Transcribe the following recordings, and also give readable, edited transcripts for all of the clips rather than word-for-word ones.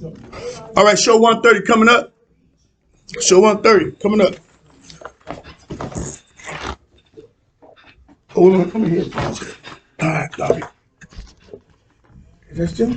All right, show 130 coming up. Show 130 coming up. Oh, come here. All right, Bobby. Is that still?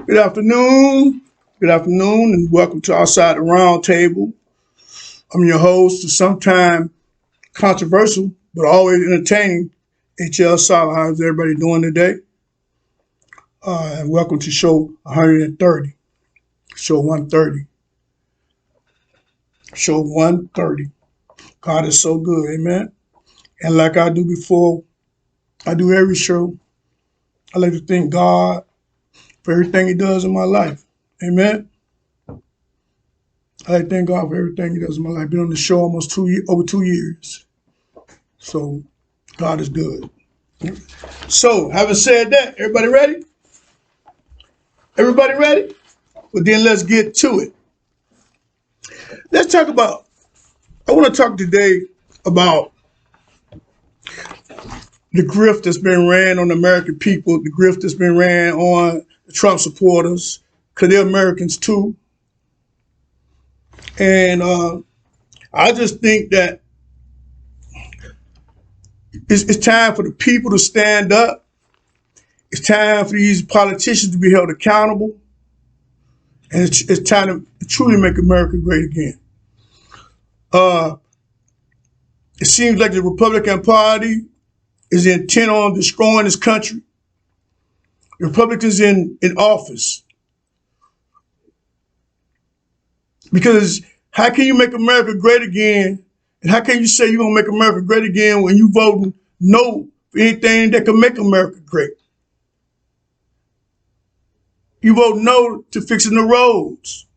Good afternoon. Good afternoon, and welcome to Outside the Round Table. I'm your host, sometimes controversial, but always entertaining, H.L. Solid. How's everybody doing today? And welcome to show 130. Show 130. Show 130. God is so good, amen. And like I do before, I do every show, I like to thank God for everything He does in my life. Amen. I like to thank God for everything He does in my life. Been on the show almost over 2 years. So God is good. So, having said that, everybody ready? Everybody ready? Well, then let's get to it. Let's talk about, I want to talk today about the grift that's been ran on the American people, the grift that's been ran on the Trump supporters, because they're Americans too. And I just think that it's time for the people to stand up. It's time for these politicians to be held accountable. And it's time to truly make America great again. It seems like the Republican Party is intent on destroying this country. The Republicans in office. Because how can you make America great again? And how can you say you're going to make America great again when you voting no for anything that can make America great? You vote no to fixing the roads.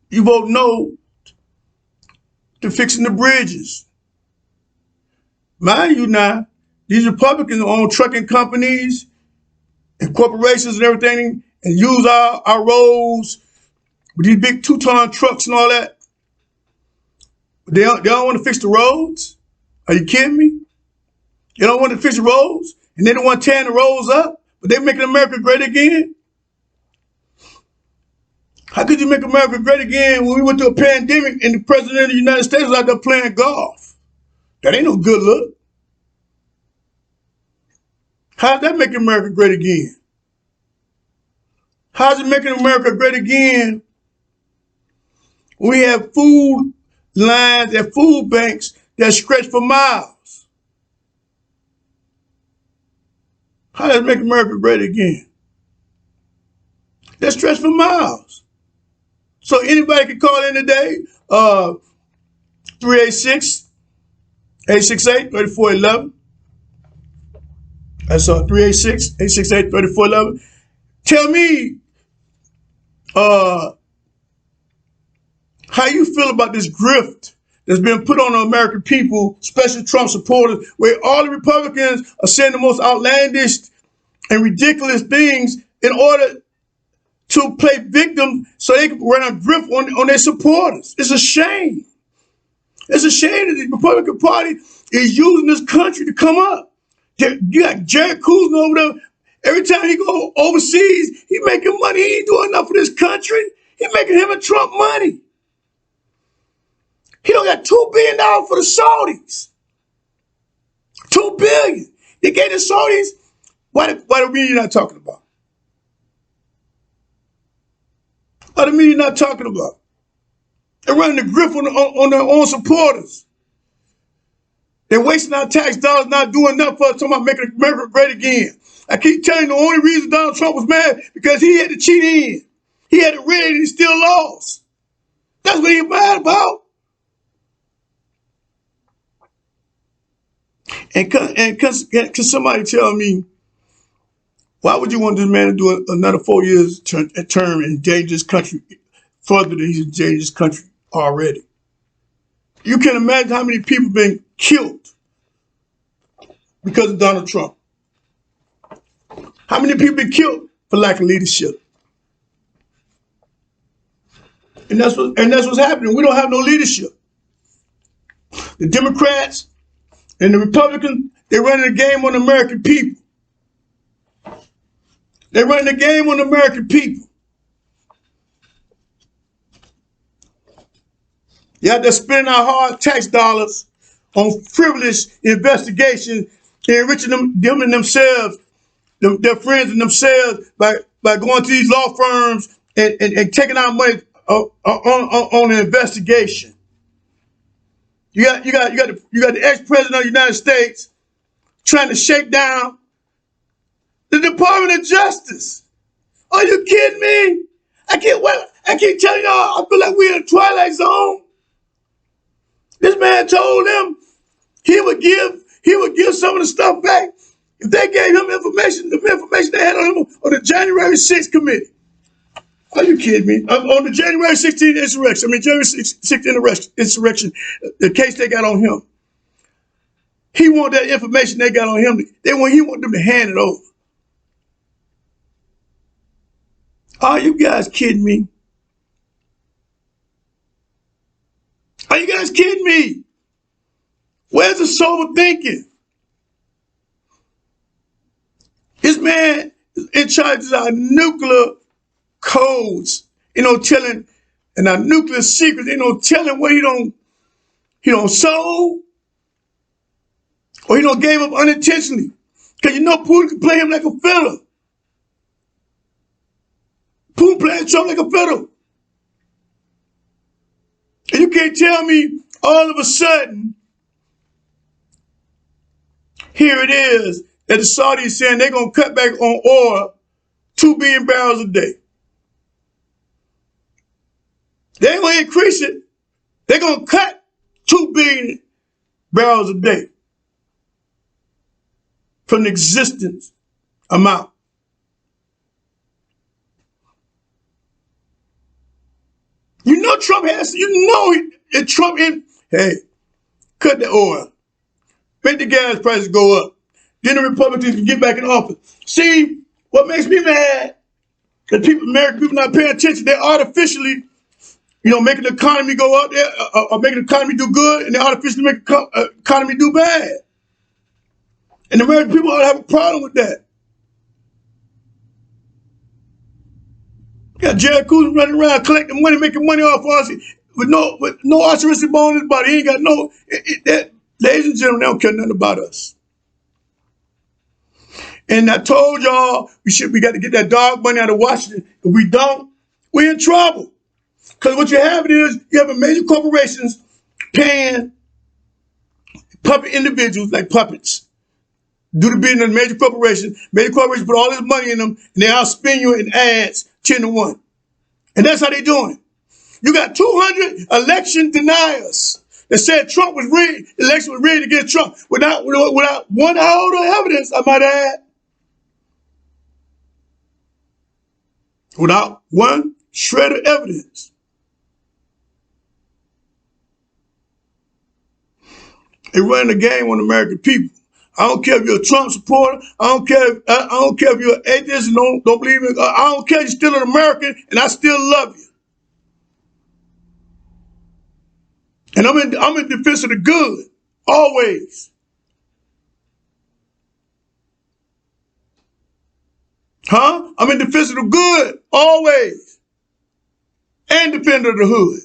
You vote no to fixing the bridges. Mind you now, these Republicans own trucking companies and corporations and everything and use our roads with these big 2-ton trucks and all that. They don't want to fix the roads? Are you kidding me? They don't want to fix the roads and they don't want to tear the roads up, but they're making America great again? How could you make America great again when we went through a pandemic and the president of the United States was out there playing golf? That ain't no good look. How's that making America great again? How's it making America great again when we have food lines and food banks that stretch for miles? How does it make America great again? That stretch for miles. So anybody can call in today, 386-868-3411. That's 386-868-3411. Tell me how you feel about this grift that's been put on the American people, especially Trump supporters, where all the Republicans are saying the most outlandish and ridiculous things in order to play victim so they can run a grift on their supporters. It's a shame. It's a shame that the Republican Party is using this country to come up. You got Jared Kushner over there. Every time he go overseas, he making money. He ain't doing enough for this country. He making him and Trump money. He don't got $2 billion for the Saudis. $2 billion. They gave the Saudis. Why the media not talking about? What the media not talking about? They're running the grip on their own supporters. They're wasting our tax dollars, not doing enough for us, talking about making America great again. I keep telling you the only reason Donald Trump was mad because he had to cheat in. He had it rigged and he still lost. That's what he's mad about. And can somebody tell me, why would you want this man to do another 4 years term and endanger this country further than he's endangered this country already? You can imagine how many people been killed because of Donald Trump. How many people been killed for lack of leadership? And that's what's happening. We don't have no leadership. The Democrats and the Republicans, they're running the game on the American people. They're running the game on the American people. Yeah, they're spending our hard tax dollars on frivolous investigations and enriching them and themselves, their friends and themselves by going to these law firms and taking our money on an investigation. You got the ex-president of the United States trying to shake down the Department of Justice. Are you kidding me? I keep telling y'all, I feel like we're in a twilight zone. This man told them he would give some of the stuff back if they gave him information, the information they had on him on the January 6th committee. Are you kidding me? On the January 16th insurrection, January 6th insurrection, the case they got on him. He wanted that information they got on him. He wanted them to hand it over. Are you guys kidding me? Are you guys kidding me? Where's the sober thinking? This man is in charge of our nuclear codes, telling, and our nuclear secrets, telling what he don't sold, or he don't gave up unintentionally. Because Putin can play him like a fiddle. Putin playing Trump like a fiddle. And you can't tell me all of a sudden, here it is, that the Saudis saying they're going to cut back on oil 2 billion barrels a day. They ain't going to increase it. They're going to cut 2 billion barrels a day from the existence amount. Trump has, Trump cut the oil, make the gas prices go up. Then the Republicans can get back in office. See, what makes me mad is American people not paying attention. They're artificially, making the economy go up there, or making the economy do good, and they artificially make the economy do bad. And the American people ought to have a problem with that. Got Jared Kushner running around collecting money, making money off us with no altruistic bone in his body. He ain't got no. Ladies and gentlemen, they don't care nothing about us. And I told y'all we got to get that dog money out of Washington. If we don't, we're in trouble. Because what you have is you have major corporations paying puppet individuals like puppets. Do the business of major corporations. Major corporations put all this money in them, and they outspend you in ads 10-1. And that's how they doing it. You got 200 election deniers that said Trump was rigged, election was rigged against Trump without one iota of evidence, I might add. Without one shred of evidence. They run the game on the American people. I don't care if you're a Trump supporter. I don't care if you're an atheist and don't believe in God. I don't care if you're still an American, and I still love you. And I'm in defense of the good, always. I'm in defense of the good, always. And defender of the hood.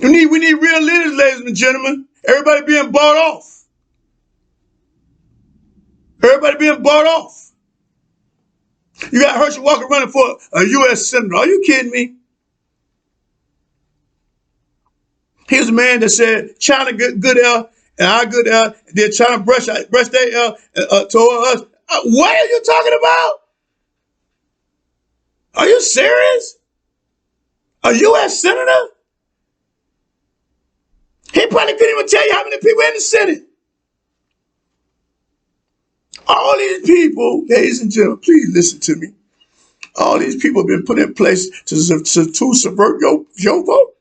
We need real leaders, ladies and gentlemen. Everybody being bought off. Everybody being bought off. You got Herschel Walker running for a U.S. senator. Are you kidding me? Here's a man that said China good air and our good air. Then China brush their air toward us. What are you talking about? serious? A U.S. senator? He probably couldn't even tell you how many people in the Senate. All these people, ladies and gentlemen, please listen to me. All these people have been put in place to subvert your vote.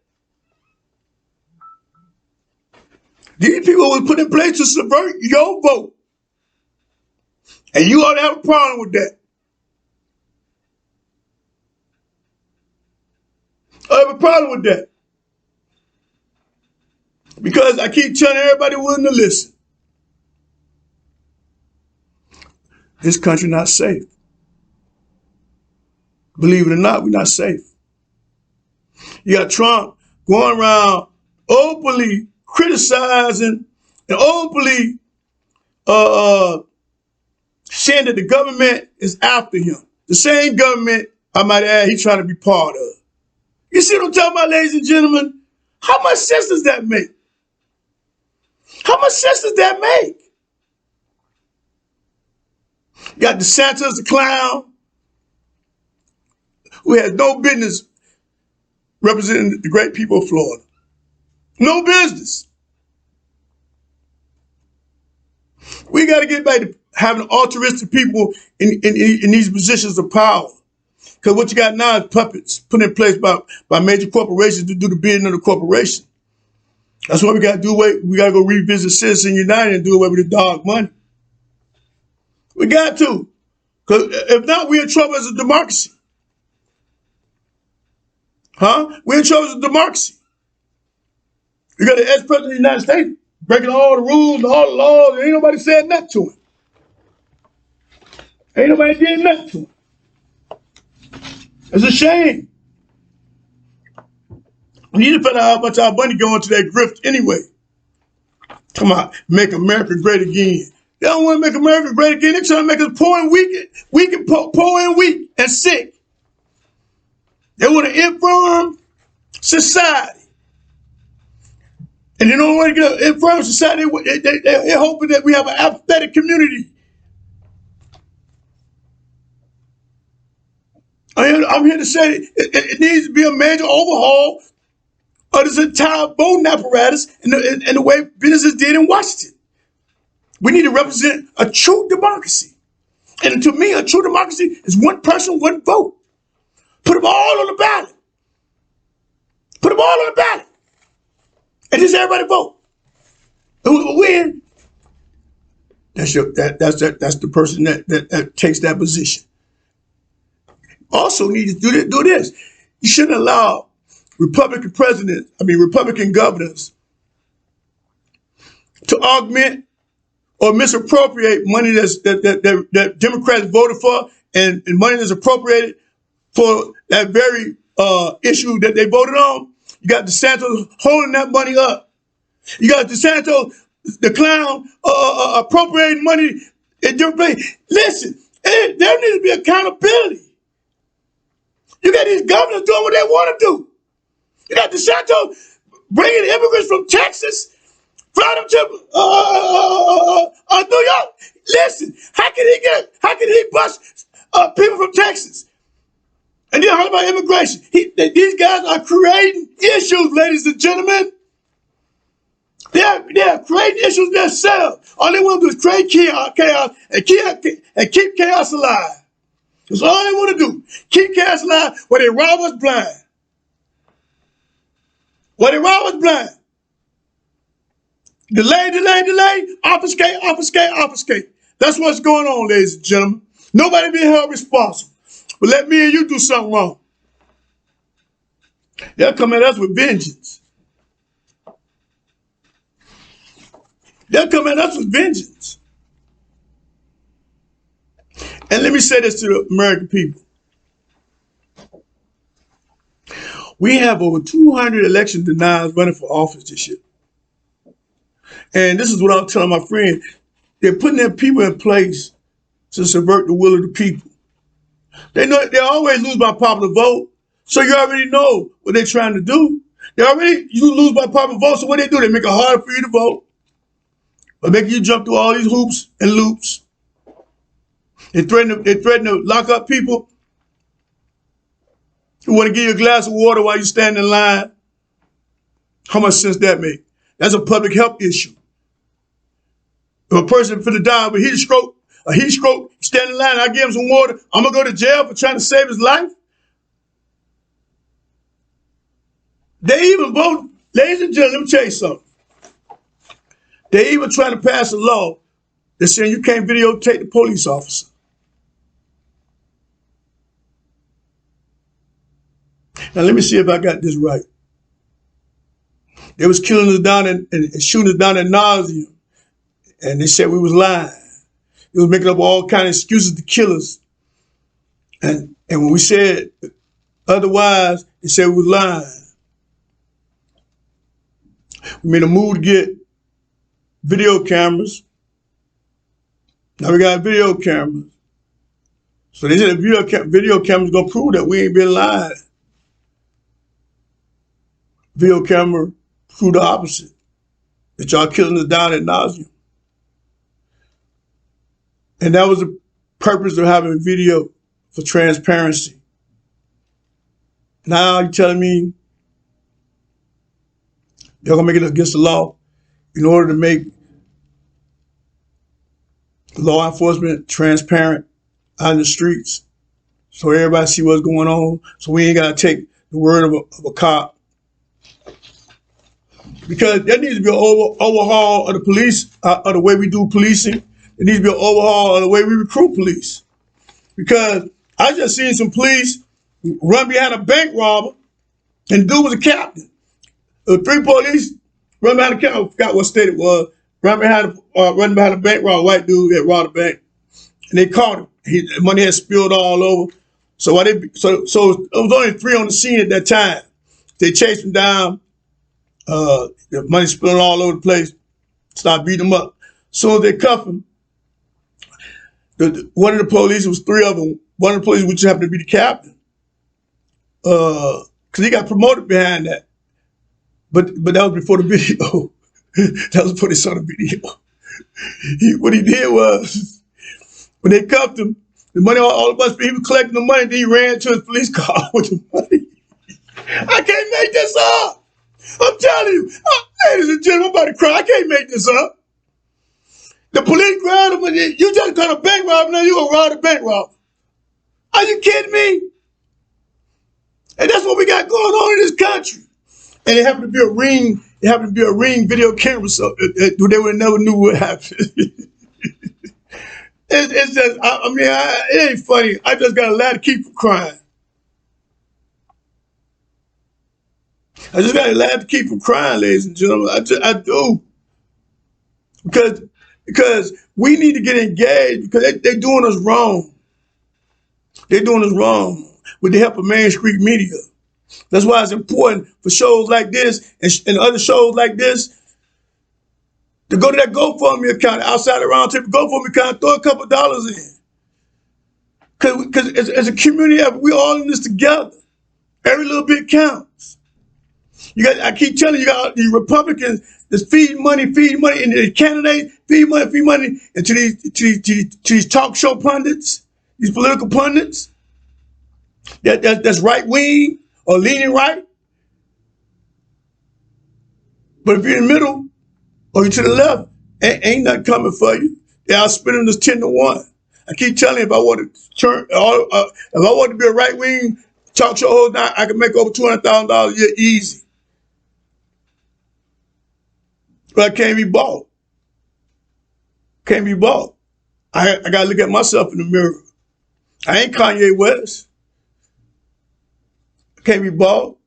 These people were put in place to subvert your vote. And you ought to have a problem with that. I have a problem with that. Because I keep telling everybody willing to listen. This country not safe. Believe it or not, we're not safe. You got Trump going around openly criticizing and openly saying that the government is after him. The same government, I might add, he's trying to be part of. You see what I'm talking about, ladies and gentlemen? How much sense does that make? How much sense does that make? You got DeSantis, the clown, who has no business representing the great people of Florida. No business. We got to get back to having altruistic people in these positions of power. Because what you got now is puppets put in place by major corporations to do the bidding of the corporation. That's why we got to do away. We got to go revisit Citizens United and do away with the dog money. We got to. Because if not, we're in trouble as a democracy. We're in trouble as a democracy. You got the ex-president of the United States breaking all the rules and all the laws, and ain't nobody said nothing to him. Ain't nobody did nothing to him. It's a shame. We need to find out how much our money going to that grift anyway. Come on, make America great again. They don't want to make America great again. They're trying to make us poor and weak and sick. They want an infirm society. And they don't want to get an infirm society. They're hoping that we have an apathetic community. I'm here to say it needs to be a major overhaul of this entire voting apparatus and the way businesses did in Washington. We need to represent a true democracy. And to me, a true democracy is one person, one vote. Put them all on the ballot. Put them all on the ballot. And just everybody vote. And who will win? That's the person that takes that position. Also need to do this. You shouldn't allow Republican governors to augment or misappropriate money that Democrats voted for and money that's appropriated for that very issue that they voted on. You got DeSantis holding that money up. You got DeSantis, the clown, appropriating money in different places. Listen, there needs to be accountability. You got these governors doing what they want to do. You got DeSantis bringing immigrants from Texas, flying them to New York. Listen, how can he bust people from Texas? And then how about immigration? These guys are creating issues, ladies and gentlemen. They are creating issues themselves. All they want to do is create chaos and keep chaos alive. That's all they want to do. Keep chaos alive where they rob us blind. Where they rob us blind. Delay, obfuscate. That's what's going on, ladies and gentlemen. Nobody being held responsible. But let me and you do something wrong. They'll come at us with vengeance. And let me say this to the American people. We have over 200 election deniers running for office this year. And this is what I'm telling my friend. They're putting their people in place to subvert the will of the people. They know they always lose by popular vote. So you already know what they're trying to do. You lose by popular vote. So what they do, they make it harder for you to vote. By making you jump through all these hoops and loops. They threaten to lock up people. who want to give you a glass of water while you stand in line. How much sense that make? That's a public health issue. If a person finna die of a heat stroke, stand in line, I give him some water, I'm gonna go to jail for trying to save his life? They even vote, ladies and gentlemen, let me tell you something. They even trying to pass a law that's saying you can't videotape the police officer. Now let me see if I got this right. They was killing us down and shooting us down at nauseum. And they said we was lying. They was making up all kind of excuses to kill us. And when we said otherwise, they said we was lying. We made a move to get video cameras. Now we got video cameras. So they said the video cameras gonna prove that we ain't been lying. Video camera proved the opposite. That y'all killing us down at nauseum. And that was the purpose of having video, for transparency. Now you're telling me y'all gonna make it against the law in order to make law enforcement transparent out in the streets, so everybody see what's going on, so we ain't gotta take the word of a cop. Because there needs to be an overhaul of the police, of the way we do policing. There needs to be an overhaul of the way we recruit police. Because I just seen some police run behind a bank robber, and the dude was a captain. 3 police run behind a captain, I forgot what state it was, run behind a bank robber, white dude that robbed a bank. And they caught him. The money had spilled all over. So it was only 3 on the scene at that time. They chased him down. The money spilling all over the place. Started beating him up. So they cuffed him. One of the police, it was 3 of them. One of the police, which happened to be the captain, because he got promoted behind that. But that was before the video. That was before they saw the video. What he did was, when they cuffed him, the money, all of us, he was collecting the money, then he ran to his police car with the money. I can't make this up. I'm telling you, ladies and gentlemen, I'm about to cry. I can't make this up. The police grabbed him, and you just got a bank robber, now you gonna rob the bank robber. Are you kidding me? And that's what we got going on in this country. And it happened to be a ring, video camera, so they would never knew what happened. It's just, it ain't funny. I just got a lot to keep from crying. I just got a lot to keep from crying, ladies and gentlemen. I do. Because we need to get engaged, because they're doing us wrong. They're doing us wrong with the help of mainstream media. That's why it's important for shows like this and other shows like this to go to that GoFundMe account, outside the round table GoFundMe account, throw a couple dollars in. Because as a community effort, we're all in this together. Every little bit counts. I keep telling you, got these Republicans that's feeding money, and the candidates feed money, and to these talk show pundits, these political pundits, that's right wing or leaning right. But if you're in the middle or you're to the left, ain't nothing coming for you. They're outspending us 10-1. I keep telling you, if I want to be a right wing talk show host, I can make over $200,000 a year easy. But I can't be bought. Can't be bought. I gotta look at myself in the mirror. I ain't Kanye West. I can't be bought.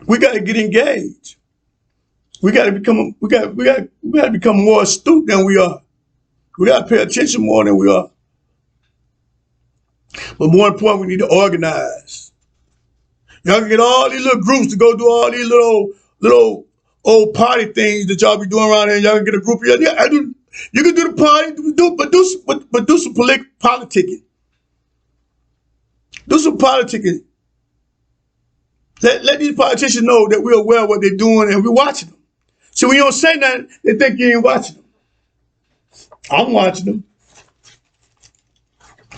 We gotta get engaged. We gotta become more astute than we are. We gotta pay attention more than we are. But more important, we need to organize. Y'all can get all these little groups to go do all these little old party things that y'all be doing around here. Y'all can get a group of you. Yeah, you can do the party, but do some politicking. Do some politicking. Let these politicians know that we're aware of what they're doing and we're watching them. So when you don't say nothing, they think you ain't watching them. I'm watching them.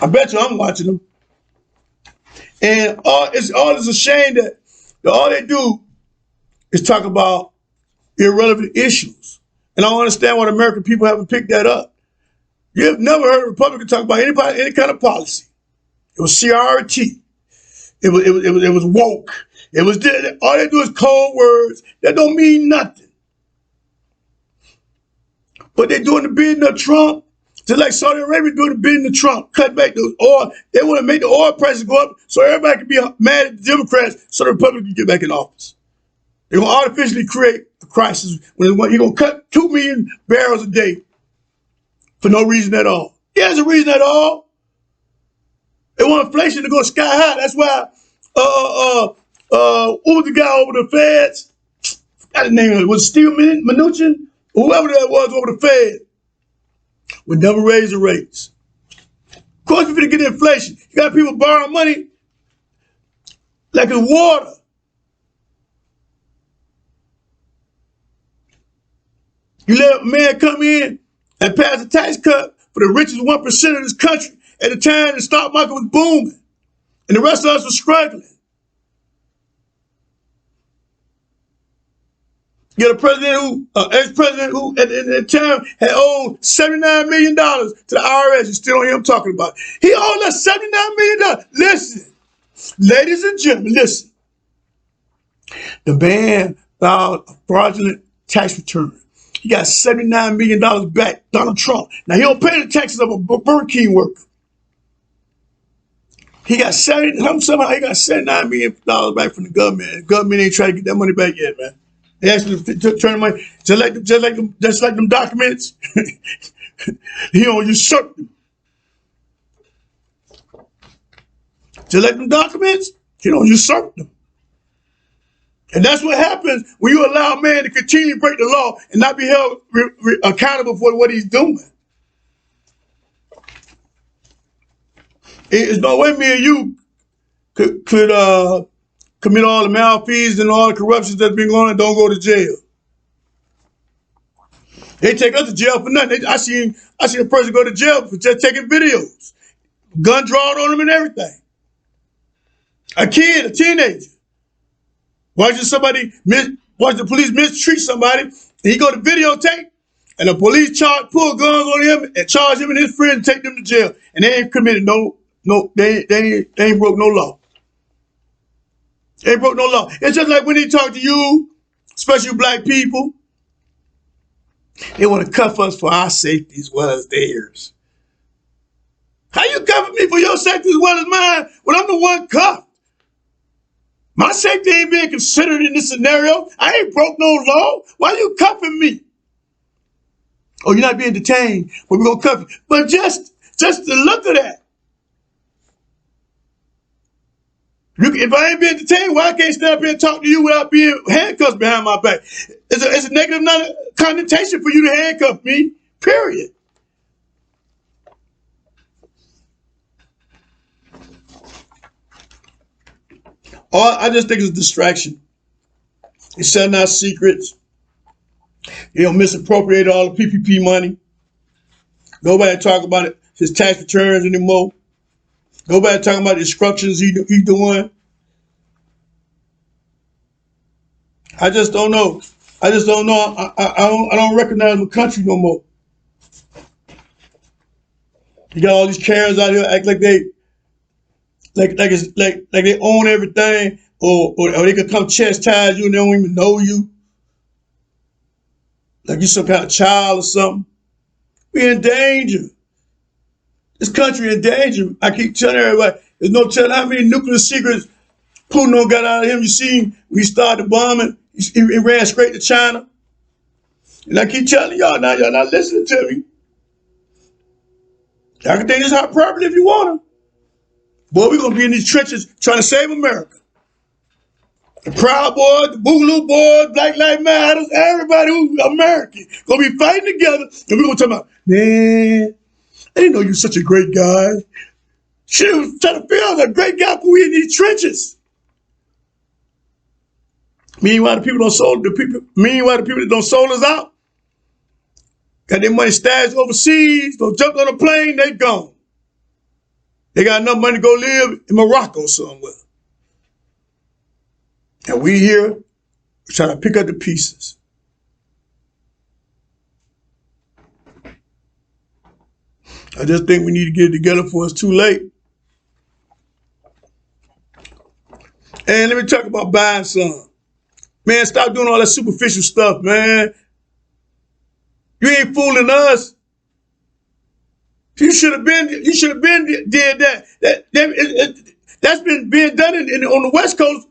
I bet you I'm watching them. And it's a shame that all they do is talk about irrelevant issues. And I don't understand why the American people haven't picked that up. You've never heard a Republican talk about any kind of policy. It was CRT. It was woke. It was all they do is cold words that don't mean nothing. But they're doing the bidding of Trump, just like Saudi Arabia doing the bidding of Trump. Cut back those oil. They want to make the oil prices go up so everybody can be mad at the Democrats so the Republicans can get back in office. They're going to artificially create a crisis when he's going to cut 2 million barrels a day for no reason at all. He has a reason at all. They want inflation to go sky high. That's why, what was the guy over the feds? I forgot his name. Was it Steve Mnuchin? Whoever that was over the Fed would never raise the rates. Of course, you're going to get inflation. You got people borrowing money like it's water. You let a man come in and pass a tax cut for the richest 1% of this country at the time the stock market was booming and the rest of us were struggling. You got a president who, ex-president who at the time had owed $79 million to the IRS. You still don't hear him talking about it. He owed us $79 million. Listen, ladies and gentlemen, listen. The man filed a fraudulent tax return. He got $79 million back, Donald Trump. Now, he don't pay the taxes of a Burger King worker. He got somehow he got $79 million back from the government. The government ain't trying to get that money back yet, man. They asked him to turn the money, just like them documents. He don't usurp them. Just like them documents, he don't usurp them. And that's what happens when you allow a man to continue to break the law and not be held accountable for what he's doing. There's no way me and you could commit all the malfeasance and all the corruptions that's been going on and don't go to jail. They take us to jail for nothing. I seen a person go to jail for just taking videos, gun drawn on him and everything. A kid, a teenager, watching the police mistreat somebody, and he go to videotape, and the police pull guns on him and charge him and his friend and take them to jail, and they ain't committed they ain't broke no law. They ain't broke no law. It's just like when they talk to you, especially black people, they want to cuff us for our safety as well as theirs. How you cuffing me for your safety as well as mine when I'm the one cuffed? My safety ain't being considered in this scenario. I ain't broke no law. Why are you cuffing me? Oh, you're not being detained, but we're going to cuff you. But just to look at that. If I ain't being detained, why I can't stand up here and talk to you without being handcuffed behind my back? It's a negative connotation for you to handcuff me, period. I just think it's a distraction. He's selling out secrets. He'll misappropriate all the PPP money. Nobody talk about it, his tax returns anymore. Nobody talking about the instructions he doing. I just don't know. I don't recognize my country no more. You got all these Karens out here act like they they own everything, or they could come chastise you and they don't even know you. Like you some kind of child or something. We're in danger. This country in danger. I keep telling everybody, there's no telling how many nuclear secrets Putin got out of him. You see, we started bombing, he ran straight to China. And I keep telling y'all now, y'all not listening to me. Y'all can take this hyperbole if you want to. Boy, we're going to be in these trenches trying to save America. The Proud Boys, the Boogaloo Boys, Black Lives Matter, everybody who's American going to be fighting together. And we're going to talk about, man, I didn't know you were such a great guy. She was trying to feel like a great guy for we in these trenches. Meanwhile, the people that don't sold us out, got their money stashed overseas, don't jump on a plane, they gone. They got enough money to go live in Morocco somewhere. And we here trying to pick up the pieces. I just think we need to get it together before it's too late. And let me talk about buying some. Man, stop doing all that superficial stuff, man. You ain't fooling us. You should have been did that. That's been being done on the West Coast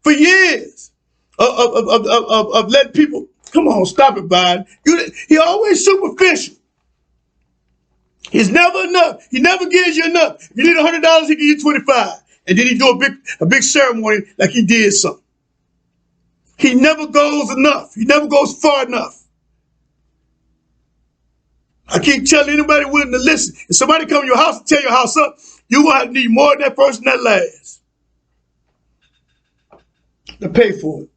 for years. Of letting people, come on, stop it, Biden. He always superficial. He's never enough. He never gives you enough. If you need $100, he give you 25. And then he do a big ceremony like he did something. He never goes enough. He never goes far enough. I keep telling anybody willing to listen. If somebody come to your house and tear your house up, you're going to need more than that person that last to pay for it.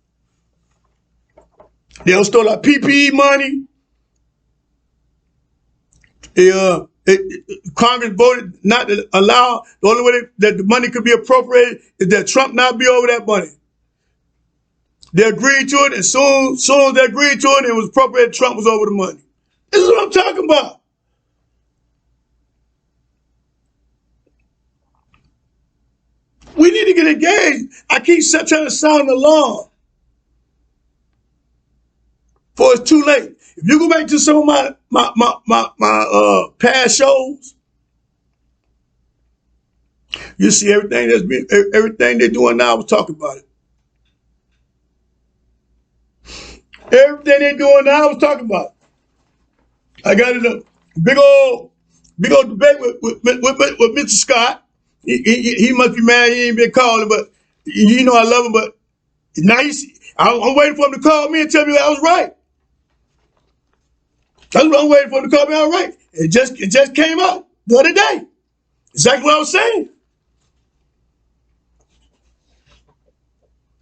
They'll steal our PPE money. Congress voted not to allow, the only way that the money could be appropriated is that Trump not be over that money. They agreed to it, and soon as they agreed to it, it was appropriated, Trump was over the money. This is what I'm talking about. We need to get engaged. I keep trying to sound the alarm before it's too late. If you go back to some of my past shows, you see everything they're doing now. I was talking about it. Everything they're doing now, I was talking about it. I got in a big old debate with Mr. Scott. He must be mad he ain't been calling, but you know I love him. But now I'm waiting for him to call me and tell me I was right. That's what I'm waiting for him to call me. I was right. It just came out the other day. Exactly what I was saying.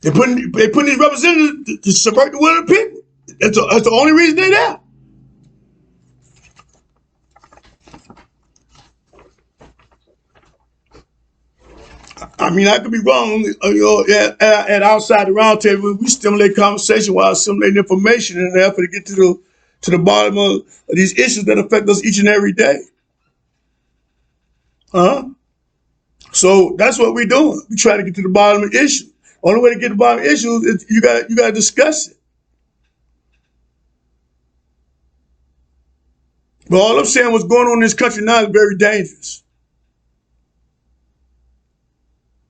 They putting these representatives to subvert the will of the people. That's the only reason they're there. I mean, I could be wrong. At outside the round table, we stimulate conversation while assimilating information in an effort to get to the bottom of these issues that affect us each and every day. So that's what we're doing. We try to get to the bottom of the issue. Only way to get to the bottom of the issue is you got to discuss it. But all I'm saying, what's going on in this country now is very dangerous.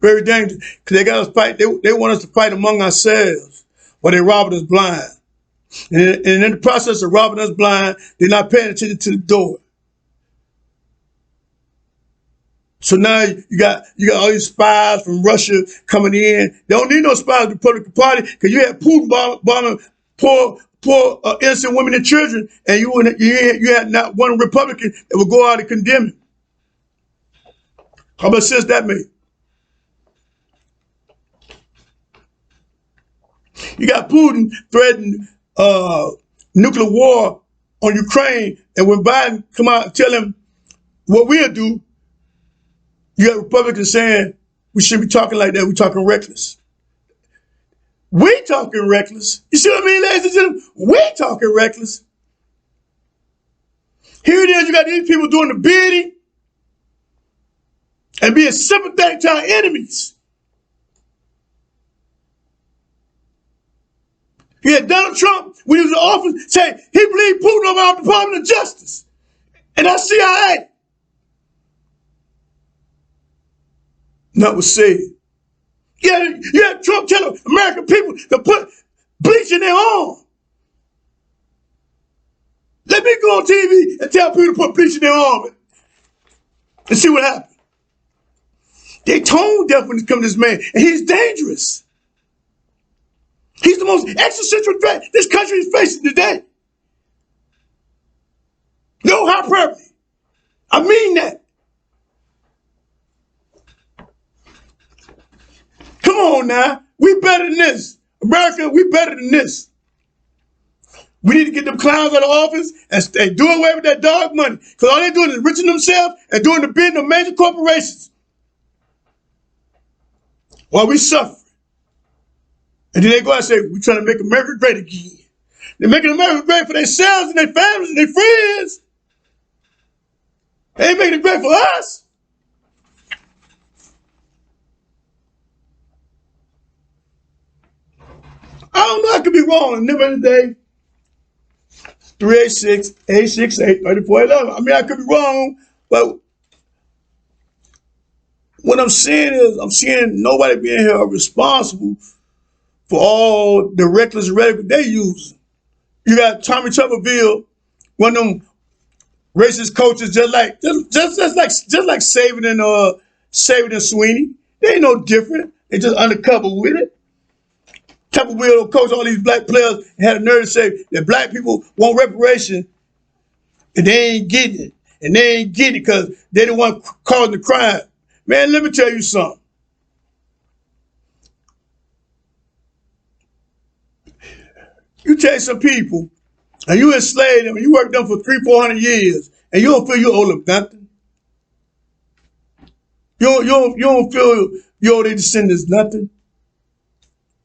Very dangerous. Because they got us fight. They want us to fight among ourselves while they're robbing us blind. And in the process of robbing us blind, they're not paying attention to the door. So now you got all these spies from Russia coming in. They don't need no spies in the Republican Party because you had Putin bombing poor innocent women and children, and you had not one Republican that would go out and condemn him. How much sense that made? You got Putin threatening nuclear war on Ukraine, and when Biden come out and tell him what we'll do, you got Republicans saying we shouldn't be talking like that. We're talking reckless. We talking reckless. You see what I mean, ladies and gentlemen? We talking reckless. Here it is. You got these people doing the bidding and being sympathetic to our enemies. You had Donald Trump, when he was in office, say he believed Putin over our Department of Justice and our CIA. That was said. You had Trump telling American people to put bleach in their arm. Let me go on TV and tell people to put bleach in their arm and see what happens. They tone deaf when it comes to this man, and he's dangerous. He's the most existential threat this country is facing today. No hyperbole. I mean that. Come on now. We better than this. America, we better than this. We need to get them clowns out of office and do away with that dog money. Because all they're doing is enriching themselves and doing the bidding of major corporations. while we suffer. And then they go out and say, we're trying to make America great again. They're making America great for themselves and their families and their friends. They ain't making it great for us. I don't know, I could be wrong. Number of the day, 386-868-3411. I mean, I could be wrong, but what I'm saying is, I'm seeing nobody being here responsible for all the reckless rhetoric they use. You got Tommy Tuberville, one of them racist coaches, just like Saban and Sweeney. They ain't no different. They just undercover with it. Tuberville coach all these black players and had a nerve to say that black people want reparation, and they ain't getting it. And they ain't getting it because they the one causing the crime. Man, let me tell you something. You take some people and you enslave them and you work them for 300-400 years and you don't feel you owe them nothing. You don't feel you owe their descendants nothing.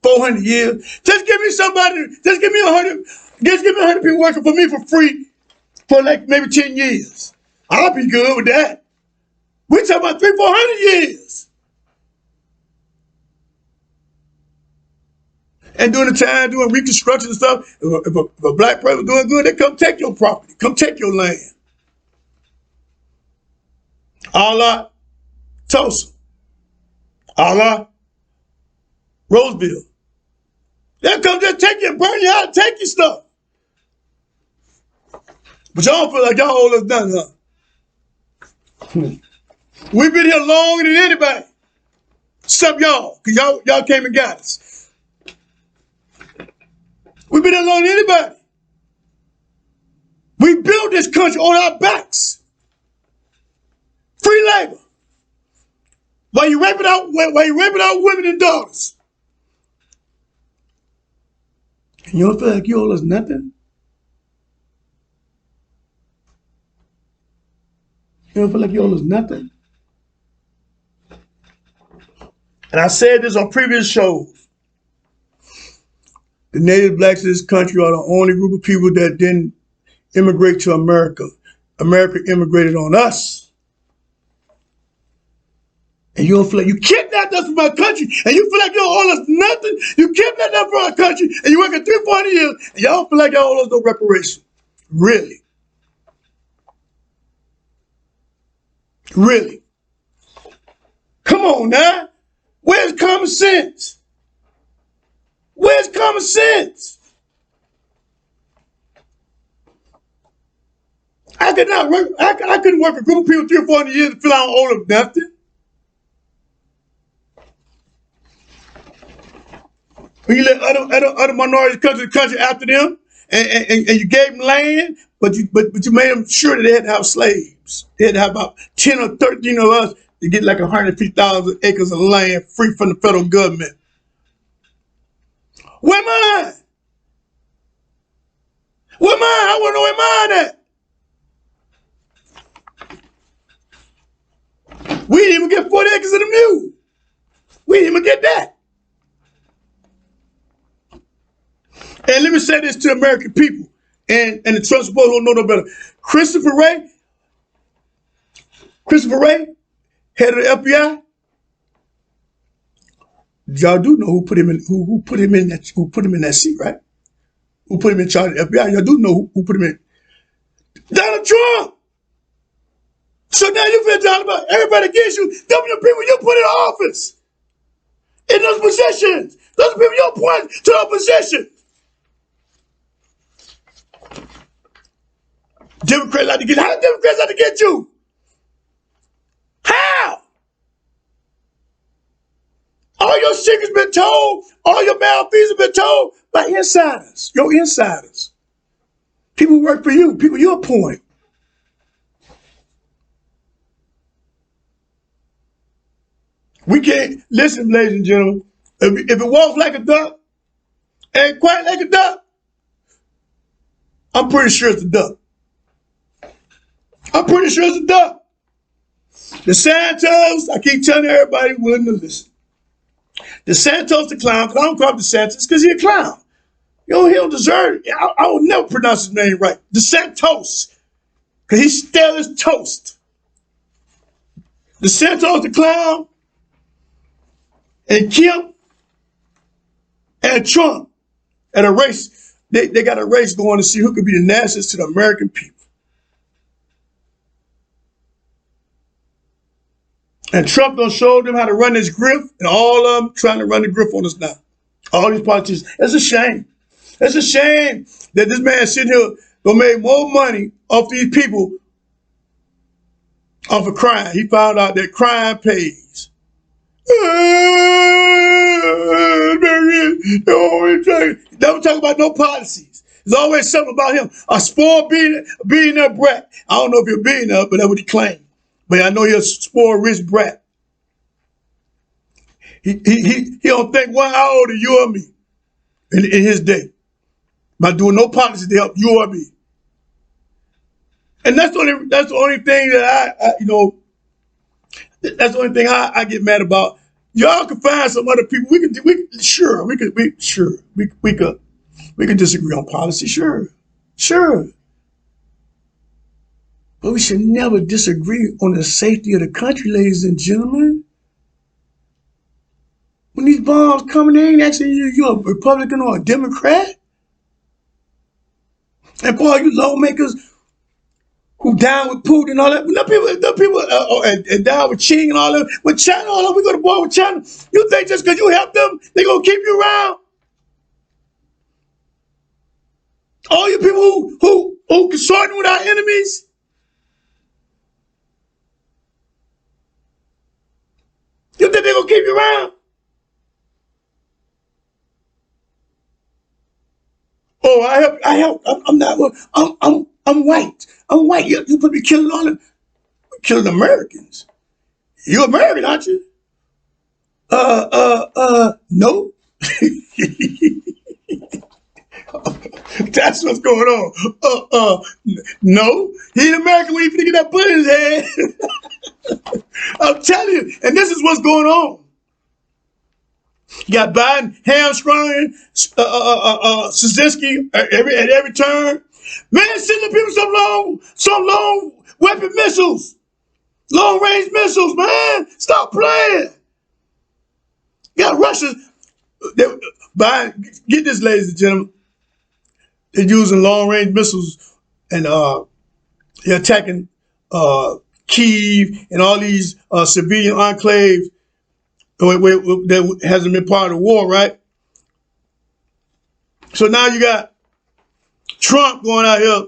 400 years. Just give me 100 people working for me for free for like maybe 10 years. I'll be good with that. We're talking about 300-400 years. And during the time, doing reconstruction and stuff, if a black person doing good, they come take your property, come take your land. Allah, Tulsa. Allah, Roseville. They'll come just take you and burn you out and take your stuff. But y'all feel like y'all owe us nothing, huh? We've been here longer than anybody. Except y'all, because y'all came and got us. We've been here longer than anybody. We built this country on our backs. Free labor. While you raping out women and daughters. And you don't feel like you owe us nothing? You don't feel like you owe us nothing? And I said this on previous shows. The native blacks of this country are the only group of people that didn't immigrate to America. America immigrated on us. And you don't feel like you kidnapped us from our country, and you feel like you don't owe us nothing. You kidnapped us from our country, and you working 300-400 years, and y'all don't feel like y'all owe us no reparation. Really? Really? Come on now. Where's common sense? Where's common sense? I couldn't work a group of people 300-400 years and feel I don't owe them nothing. When you let other minorities come to the country after them, and you gave them land, but you made them sure that they had to have slaves. They had to have about 10 or 13 of us to get like 150,000 acres of land free from the federal government. Where mine? Where mine? I want to know where mine at. We didn't even get 40 acres of the mule. We didn't even get that. And let me say this to American people and the Trump supporters who don't know no better. Christopher Wray, head of the FBI. Y'all do know who put him in that seat, right? Who put him in charge of the FBI? Y'all do know who put him in. Donald Trump. So now you feel down about everybody against you. Them are the people you put in office. In those positions. Those are people you appoint to those positions. Democrats like to get, how do Democrats like to get you? How? All your secrets been told, all your malfeasance been told by insiders, your insiders. People who work for you, people you appoint. We can't, listen, ladies and gentlemen, if it walks like a duck, ain't quite like a duck, I'm pretty sure it's a duck. I'm pretty sure it's a duck. The sign tells, I keep telling everybody willing to listen. DeSantis the clown, because I don't call him DeSantis because he's a clown. He don't deserve it. I will never pronounce his name right. DeSantis, because he stale as toast. DeSantis the clown, and Kim and Trump at a race. They got a race going to see who could be the nastiest to the American people. And Trump done showed them how to run this grift, and all of them trying to run the grift on us now. All these politicians. It's a shame. It's a shame that this man sitting here gonna make more money off these people off of crime. He found out that crime pays. Never talk about no policies. There's always something about him. A spoiled billionaire brat. I don't know if you're a billionaire, but that's what he claimed. But I know he's a spoiled rich brat. He don't think 1 hour older you or me in his day by doing no policy to help you or me. And that's the only thing that that's the only thing I get mad about. Y'all can find some other people. We could disagree on policy, sure. But we should never disagree on the safety of the country, ladies and gentlemen. When these bombs coming in, actually you're a Republican or a Democrat. And for all you lawmakers who down with Putin and all that, the people and down with Ching and all that, with China, all that, we go to war with China. You think just because you help them, they're going to keep you around? All you people who consorting with our enemies? You think they're going to keep you around? Oh, I help. I'm not. I'm white. I'm white. You put me killing all them, killing Americans. You American, aren't you? No. That's what's going on. No. He ain't American when he finna get that bullet in his head. I'm telling you, and this is what's going on. You got Biden hamstringing Szynski at every turn. Man, sending people some long weapon missiles, long range missiles. Man, stop playing. You got Russia. Biden, get this, ladies and gentlemen. They're using long range missiles, and they're attacking Kyiv and all these civilian enclaves that hasn't been part of the war, right? So now you got Trump going out here.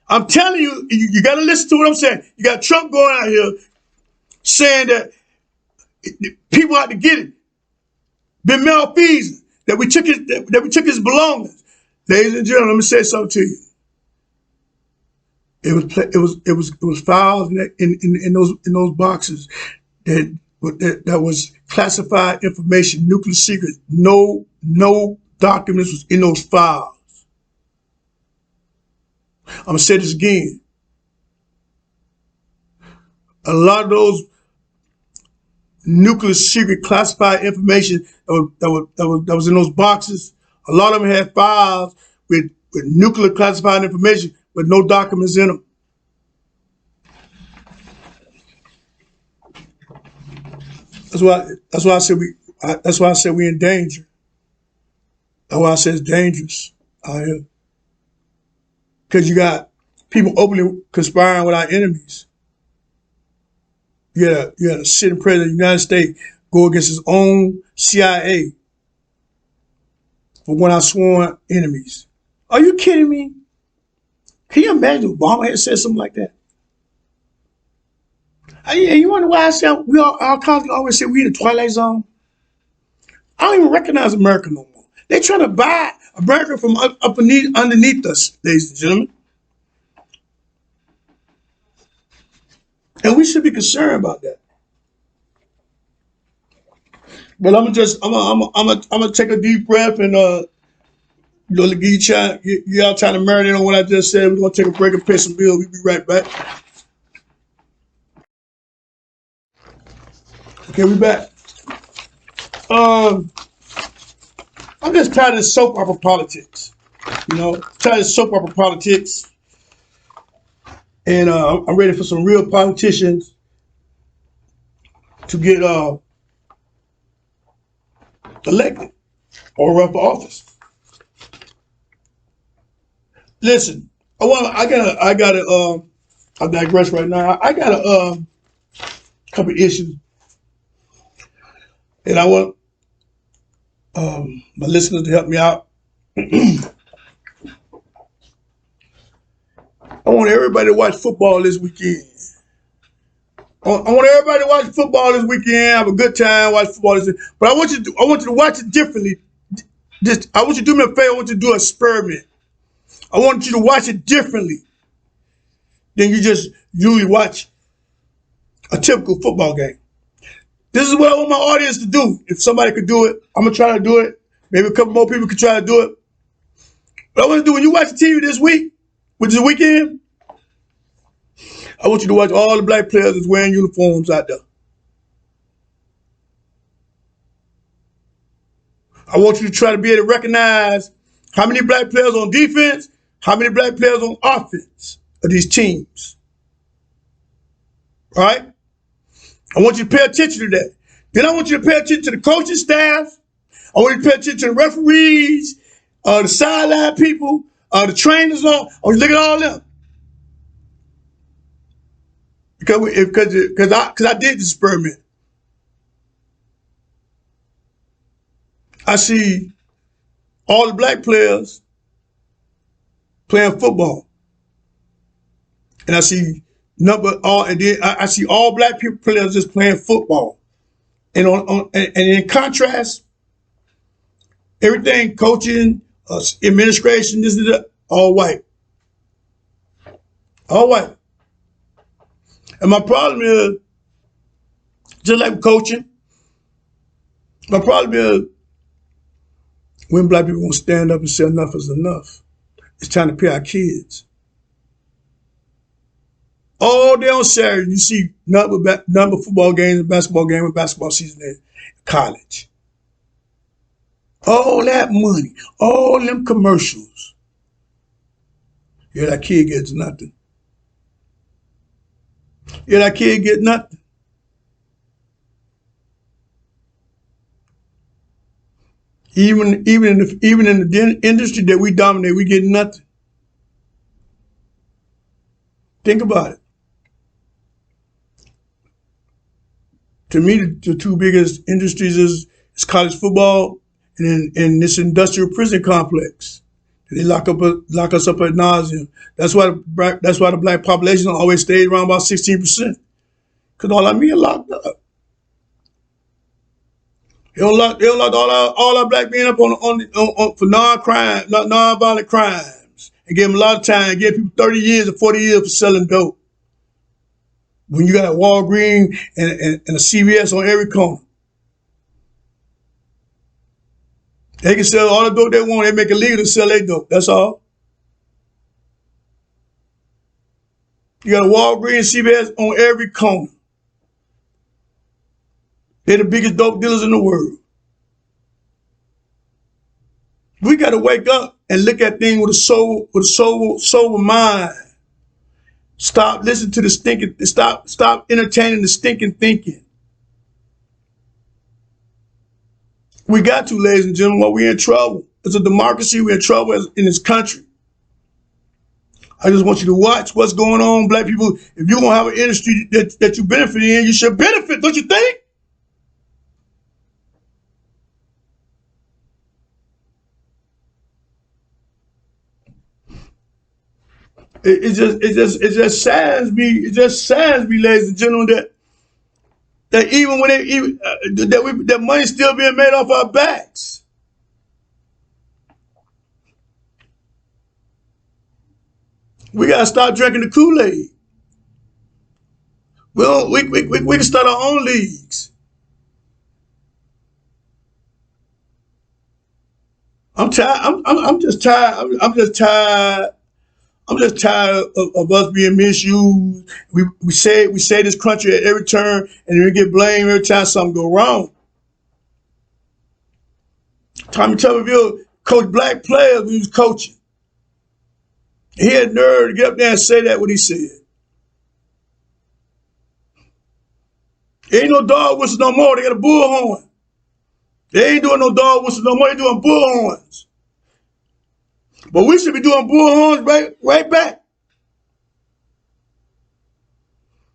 I'm telling you, you got to listen to what I'm saying. You got Trump going out here saying that people out to get it, been malfeasing, that we took his belongings. Ladies and gentlemen, let me say something to you. It was files in those boxes that was classified information, nuclear secret. No documents was in those files. I'm gonna say this again. A lot of those nuclear secret classified information that was in those boxes, a lot of them had files with nuclear classified information, but no documents in them. That's why I said we in danger. That's why I said it's dangerous out here. Because you got people openly conspiring with our enemies. You had a sitting president of the United States go against his own CIA for one of our sworn enemies. Are you kidding me? Can you imagine Obama had said something like that? And you wonder why I say our colleagues always say we in the Twilight Zone? I don't even recognize America no more. They're trying to buy America from underneath us, ladies and gentlemen. And we should be concerned about that. But I'm gonna take a deep breath and y'all trying to marinate on what I just said. We're gonna take a break and pay some bills. We'll be right back. Okay, we back. I'm just tired of this soap opera politics. Tired of soap opera politics. And I'm ready for some real politicians to get elected or run for office. Listen, I digress right now. I got a couple of issues, and I want my listeners to help me out. I want everybody to watch football this weekend. I want everybody to watch football this weekend, have a good time, watch football this weekend. But I want you to watch it differently. I want you to do me a favor. I want you to do an experiment. I want you to watch it differently than you just usually watch a typical football game. This is what I want my audience to do. If somebody could do it, I'm going to try to do it. Maybe a couple more people could try to do it. But I want to do, when you watch the TV this week, which is the weekend, I want you to watch all the black players that's wearing uniforms out there. I want you to try to be able to recognize how many black players on defense, how many black players on offense of these teams. All right? I want you to pay attention to that. Then I want you to pay attention to the coaching staff. I want you to pay attention to the referees, the sideline people, the trainers. I want you to look at all of them. Because I did this experiment. I see all the black players playing football, and I see I see all black people players just playing football, and in contrast, everything coaching, administration, this is all white, all white. And my problem is, just like coaching, my problem is when black people won't stand up and say enough is enough. It's time to pay our kids. All day on Saturday, you see nothing but football games and basketball games and basketball season in college. All that money, all them commercials. Yeah, that kid gets nothing. Yeah, that kid get nothing. Even in the industry that we dominate, we get nothing. Think about it. To me, the two biggest industries is college football and this industrial prison complex. They lock us up ad nauseum. That's why the black population always stays around about 16%. Because all our men are locked up. They'll lock all our black men up on for non-violent crimes and give them a lot of time. Give people 30 years or 40 years for selling dope. When you got a Walgreens and a CVS on every corner. They can sell all the dope they want. They make it legal to sell their dope. That's all. You got a Walgreens, CVS on every corner. They're the biggest dope dealers in the world. We got to wake up and look at things with a sober mind. Stop listening to the stinking. Stop entertaining the stinking thinking. We got to, ladies and gentlemen. We're in trouble. It's a democracy. We're in trouble in this country. I just want you to watch what's going on, black people. If you're gonna have an industry that you benefit in, you should benefit, don't you think? It just saddens me. It just saddens me, ladies and gentlemen, that even when that money's still being made off our backs. We gotta stop drinking the Kool-Aid. We can start our own leagues. I'm tired. I'm just tired. I'm just tired. I'm just tired of us being misused. We say this country at every turn, and then we get blamed every time something go wrong. Tommy Tuberville coached black players when he was coaching. He had nerve to get up there and say that what he said. Ain't no dog whistle no more. They got a bullhorn. They ain't doing no dog whistle no more. They doing bullhorns. But we should be doing bullhorns right back.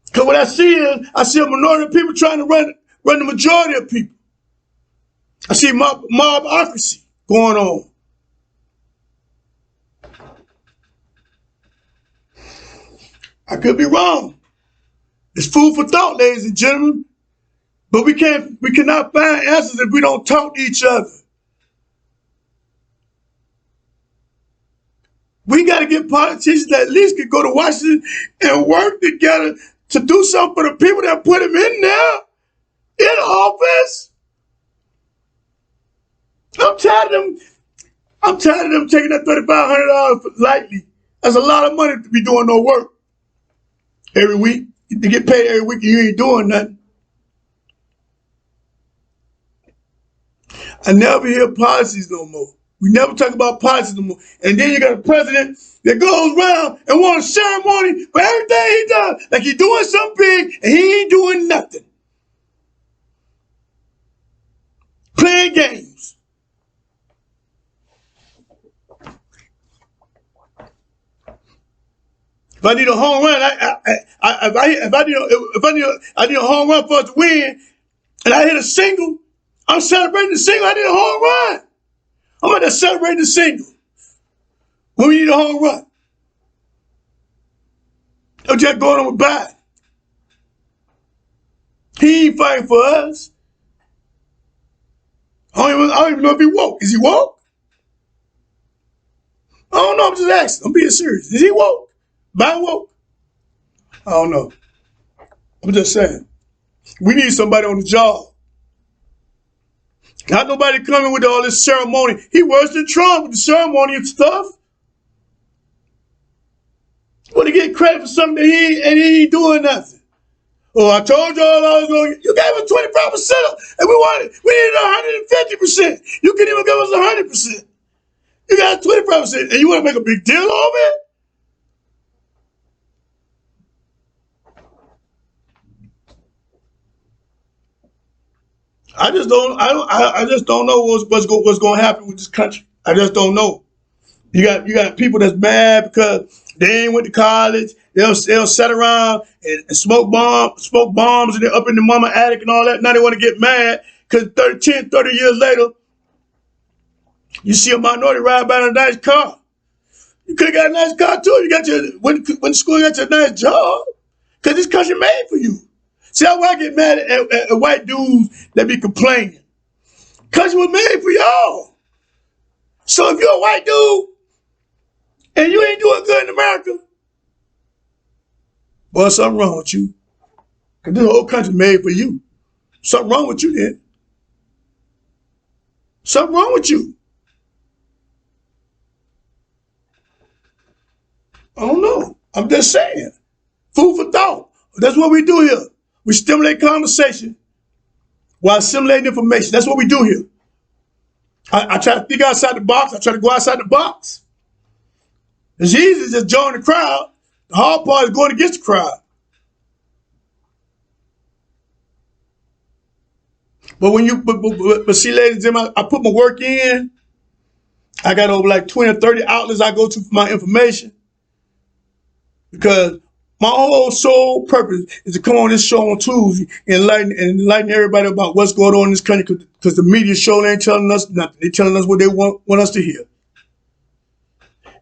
Because what I see a minority of people trying to run the majority of people. I see mobocracy going on. I could be wrong. It's food for thought, ladies and gentlemen. But we cannot find answers if we don't talk to each other. We got to get politicians that at least can go to Washington and work together to do something for the people that put them in there, in office. I'm tired of them taking that $3,500 lightly. That's a lot of money to be doing no work every week. To get paid every week and you ain't doing nothing. I never hear policies no more. We never talk about policies no more. And then you got a president that goes around and wants a ceremony for everything he does. Like he's doing something big and he ain't doing nothing. Playing games. If I need a home run, I need a home run for us to win, and I hit a single, I'm celebrating the single. I need a home run. I'm going to celebrate the single when we need a home run. I'm just going on with Biden. He ain't fighting for us. I don't even know if he woke. Is he woke? I don't know. I'm just asking. I'm being serious. Is he woke? Biden woke? I don't know. I'm just saying. We need somebody on the job. Not nobody coming with all this ceremony. He worse than Trump with the ceremony and stuff. Want to get credit for something that he ain't doing nothing. Oh, I told y'all I was going. You gave us 25%, and we needed 150%. You couldn't even give us 100%. You got 25%, and you want to make a big deal of it? I just don't know what's going to happen with this country. I just don't know. You got people that's mad because they ain't went to college. They'll sit around and smoke bombs and they're up in the mama attic and all that. Now they want to get mad because 30 years later, you see a minority ride by in a nice car. You could have got a nice car too. You got went to school, you got your nice job because this country made for you. See how I get mad at white dudes that be complaining. Country was made for y'all. So if you're a white dude and you ain't doing good in America, well, something wrong with you. Because this whole country made for you. Something wrong with you then. Something wrong with you. I don't know. I'm just saying. Food for thought. That's what we do here. We stimulate conversation while assimilating information. That's what we do here. I try to think outside the box. I try to go outside the box. It's easy to just join the crowd. The hard part is going against the crowd. But but see, ladies and gentlemen, I put my work in. I got over like 20 or 30 outlets I go to for my information. Because my whole sole purpose is to come on this show on Tuesday and enlighten everybody about what's going on in this country because the media show ain't telling us nothing. They're telling us what they want us to hear.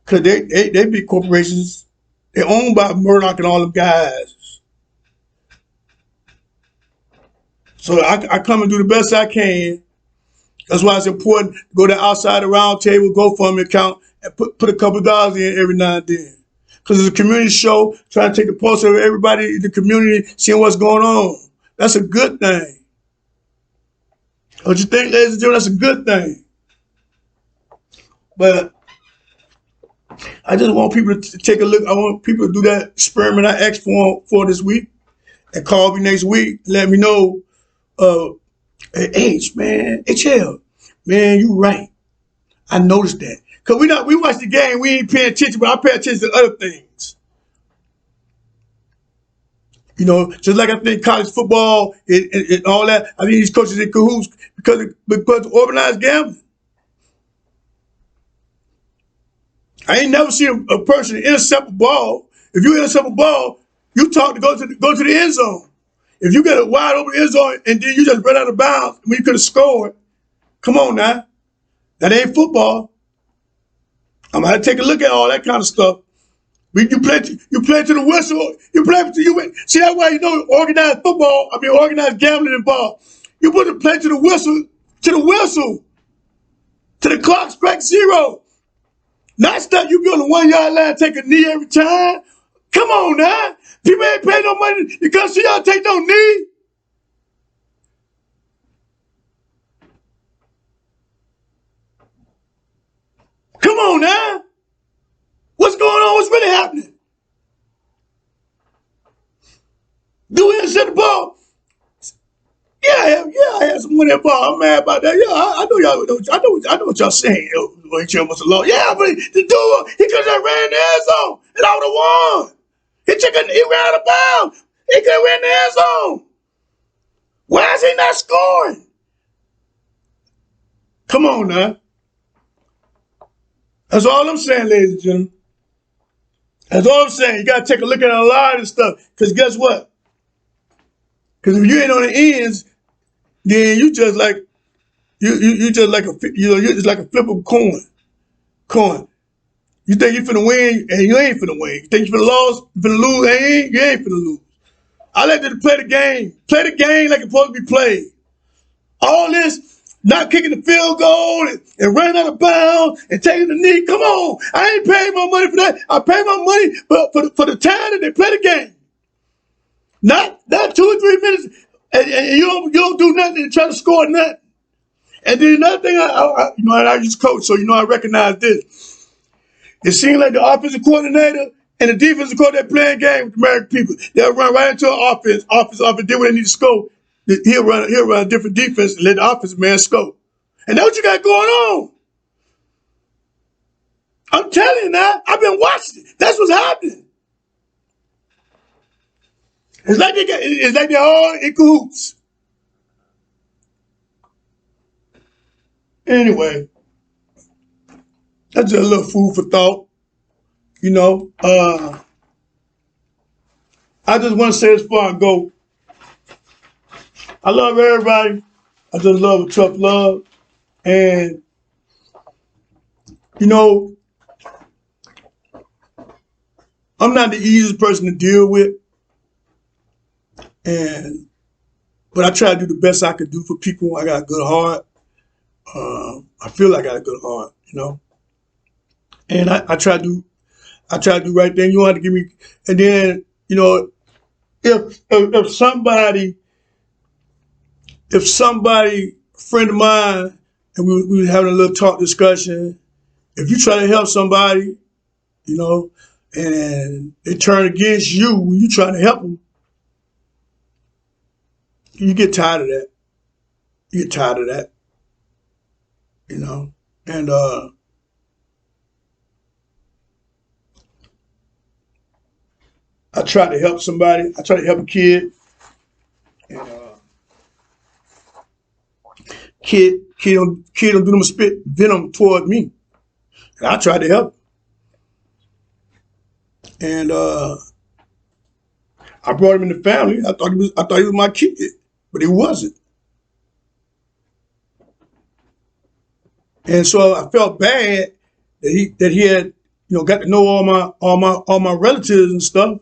Because they big corporations. They're owned by Murdoch and all them guys. So I come and do the best I can. That's why it's important to go to outside the round table, GoFundMe account, and put a couple of dollars in every now and then. Because it's a community show, trying to take the pulse of everybody in the community, seeing what's going on. That's a good thing. Don't you think, ladies and gentlemen, that's a good thing? But I just want people to take a look. I want people to do that experiment I asked for this week and call me next week. Let me know, hey, H, man, HL, Man, you right. I noticed that. Cause we watch the game, we ain't paying attention, but I pay attention to other things. You know, just like I think college football and all that, I think these coaches in cahoots because of organized gambling. I ain't never seen a person intercept a ball. If you intercept a ball, you talk to go to the end zone. If you get a wide open end zone and then you just run out of bounds when you could have scored, come on now. That ain't football. I'm gonna take a look at all that kind of stuff. You play to the whistle. You play to you. See, that's why you know organized football. I mean organized gambling involved. You put the play to the whistle, to the clock strike zero. Not stuff you be on the 1 yard line, take a knee every time. Come on now. People ain't paying no money. You can't see y'all take no knee. Come on now. What's going on? What's really happening? Do we intercept the ball? Yeah, I had some money in the ball. I'm mad about that. Yeah, I know y'all. I know what y'all saying. HL was a law. Yeah, but the dude, he could have ran the end zone, and I would have won. He ran out of bounds. He could have ran the end zone. Why is he not scoring? Come on now. That's all I'm saying, ladies and gentlemen. That's all I'm saying. You got to take a look at a lot of this stuff. Because guess what? Because if you ain't on the ends, then you just like you just like you're just like a flip of coin. You think you finna win and you ain't finna win. You think you finna lose and you ain't finna lose. I like to play the game. Play the game like it's supposed to be played. All this not kicking the field goal and running out of bounds and taking the knee. Come on. I ain't paying my money for that. I pay my money for the time that they play the game. Not 2 or 3 minutes and you don't do nothing and try to score nothing. And then another thing, I used to coach, so I recognize this. It seems like the offensive coordinator and the defensive coordinator playing game with the American people. They'll run right into an offense, do what they need to score. He'll run a different defense and let the offensive man score. And that's what you got going on. I'm telling you now, I've been watching it. That's what's happening. It's like they're all in cahoots. Anyway, that's just a little food for thought. I just want to say as far as I go, I love everybody. I just love with tough love. And, I'm not the easiest person to deal with. But I try to do the best I could do for people. I got a good heart. I feel like I got a good heart, And I try to do the right thing. You don't have to give me. And then, if somebody, a friend of mine, and we were having a little talk discussion, if you try to help somebody, and they turn against you when you trying to help them, you get tired of that. And I try to help somebody. I try to help a kid, and kid don't do them spit venom toward me, and I try to help. And I brought him in the family. I thought he was my kid, but he wasn't. And so I felt bad that he had got to know all my relatives and stuff.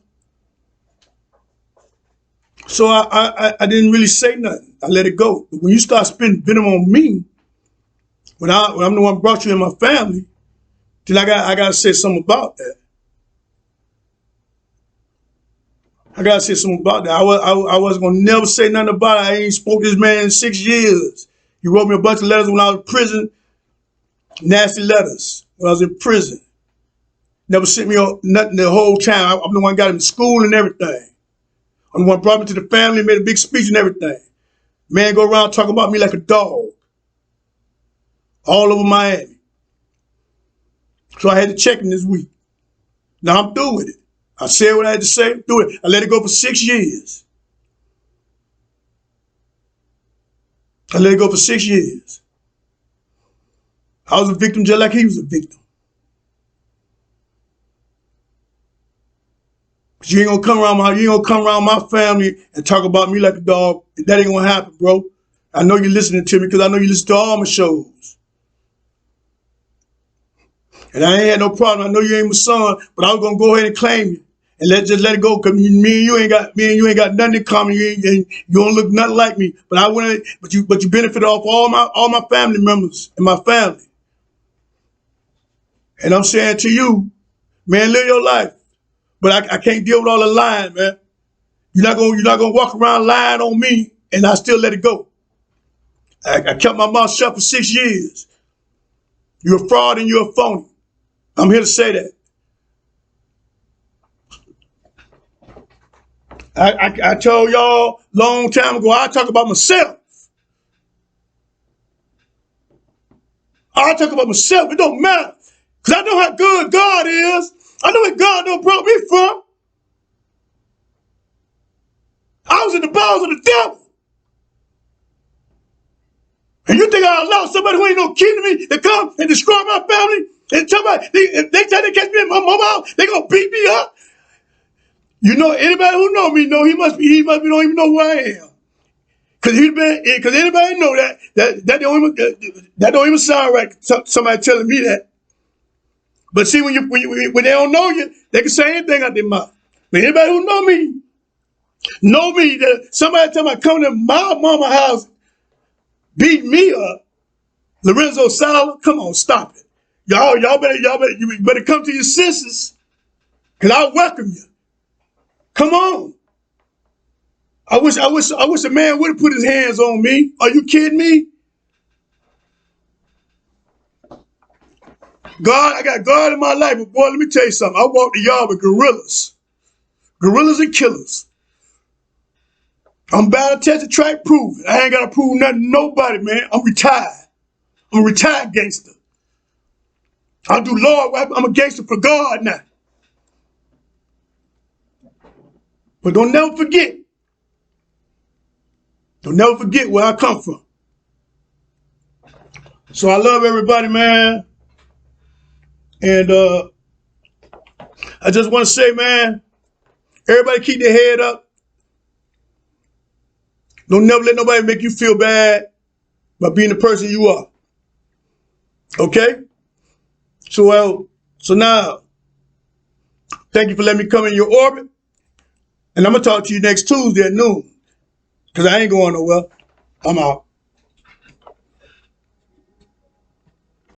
So I didn't really say nothing. I let it go. But when you start spitting venom on me, when I'm the one who brought you in my family, then I got to say something about that. I got to say something about that. I wasn't going to never say nothing about it. I ain't spoke to this man in 6 years. He wrote me a bunch of letters when I was in prison, nasty letters when I was in prison. Never sent me nothing the whole time. I'm the one who got him to school and everything. I'm the one who brought me to the family, made a big speech and everything. Man go around talking about me like a dog. all over Miami. So I had to check him this week. Now I'm through with it. I said what I had to say, through it. I let it go for 6 years. I let it go for 6 years. I was a victim just like he was a victim. But you ain't gonna come around my family and talk about me like a dog. That ain't gonna happen, bro. I know you're listening to me because I know you listen to all my shows. And I ain't had no problem. I know you ain't my son, but I was gonna go ahead and claim you and just let it go. Cause me and you ain't got nothing in common. You don't look nothing like me. But I wouldn't. But you benefited off all my family members and my family. And I'm saying to you, man, live your life. But I can't deal with all the lying, man. You're not gonna walk around lying on me, and I still let it go. I kept my mouth shut for 6 years. You're a fraud and you're a phony. I'm here to say that. I told y'all long time ago, I talk about myself. I talk about myself. It don't matter. Because I know how good God is. I know where God done brought me from. I was in the bowels of the devil. And you think I'll allow somebody who ain't no kin to me to come and destroy my family? And somebody, if they try to catch me in my mama house, they gonna beat me up. You know, anybody who know me know he must be don't even know who I am. Cause anybody know that don't even sound right. Somebody telling me that. But see, when they don't know you, they can say anything out their mouth. But anybody who know me that somebody tell me come to my mama house, beat me up. Lorenzo Sala, come on, stop it. Y'all better come to your senses. Cause I'll welcome you. Come on. I wish a man would have put his hands on me. Are you kidding me? God, I got God in my life, but boy, let me tell you something. I walk the yard with gorillas and killers. I'm battle tested, track proven. I ain't got to prove nothing to nobody, man. I'm retired. I'm a retired gangster. I do Lord, I'm a gangster for God now. But don't never forget where I come from. So I love everybody, man. And I just want to say, man, everybody keep their head up. Don't never let nobody make you feel bad by being the person you are. Okay? So now, thank you for letting me come in your orbit. And I'm going to talk to you next Tuesday at noon. Because I ain't going nowhere. I'm out.